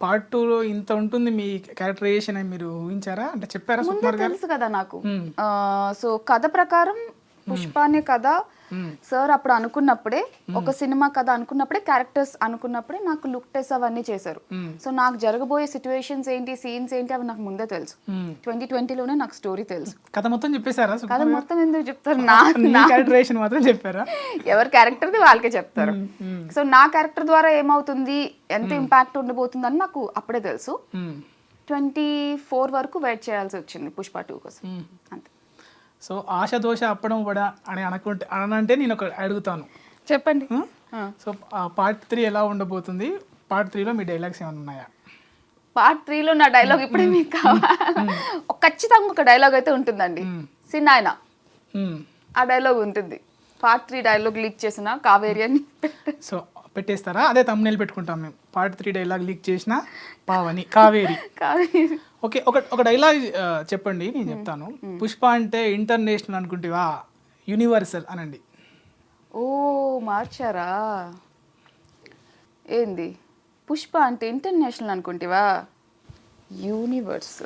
Part 2లో ఇంత ఉంటుంది మీ క్యారెక్టరైజేషన్ అని మీరు ఊహించారా? అంటే చెప్పారా ముందే సుకుమార్ గారు? తెలుసు కదా నాకు. సో కథ ప్రకారం పుష్ప అనే కథ సార్ అప్పుడు అనుకున్నప్పుడే, ఒక సినిమా కథ అనుకున్నప్పుడే, క్యారెక్టర్స్ అనుకున్నప్పుడే నాకు లుక్ టెస్ట్ అవన్నీ చేశారు. సో నాకు జరగబోయే సిచ్యువేషన్స్ ఏంటి, సీన్స్ ఏంటి అవి నాకు ముందే తెలుసు. 2020లోనే నాకు స్టోరీ తెలుసు. కథ మొత్తం చెప్పేశారా కథ సుకుమార్ గారు? మొత్తం ఎందుకు చెప్తారు? మీ క్యారెక్టరైజేషన్ మాత్రం చెప్పారా? ఎవరి క్యారెక్టర్ది వాళ్ళకే చెప్తారు. సో నా క్యారెక్టర్ ద్వారా ఏమవుతుంది, ఎంత ఇంపాక్ట్ ఉండబోతుంది అని నాకు అప్పుడే తెలుసు. 24 వరకు వెయిట్ చేయాల్సి వచ్చింది పుష్ప 2 కోసం. అంతే. సో ఆశ దోష అప్పడం వడ అని అనంటే నేను ఒక అడుగుతాను. చెప్పండి. సో పార్ట్ 3 ఎలా ఉండబోతుంది? పార్ట్ 3లో మీ డైలాగ్స్ ఏమైనా ఉన్నాయా? పార్ట్ 3లో నా డైలాగ్ ఇప్పుడే మీకు కావాలి. ఖచ్చితంగా ఒక డైలాగ్ అయితే ఉంటుందండి. సిన్నాయన ఆ డైలాగ్ ఉంటుంది. పార్ట్ 3 డైలాగ్ లీక్ చేసిన కావేరి అని. సో పెట్టేస్తారా? అదే తమ్మునేలు పెట్టుకుంటాం మేము. పార్ట్ 3 డైలాగ్ లీక్ చేసిన పావని కావేరి. కావేరి. ఓకే, ఒక డైలాగ్ చెప్పండి, నేను చెప్తాను. పుష్ప అంటే ఇంటర్నేషనల్ అనుకుంటేవా యూనివర్సల్ అనండి. ఓ మార్చారా? ఏంది పుష్ప అంటే ఇంటర్నేషనల్ అనుకుంటేవా యూనివర్స్?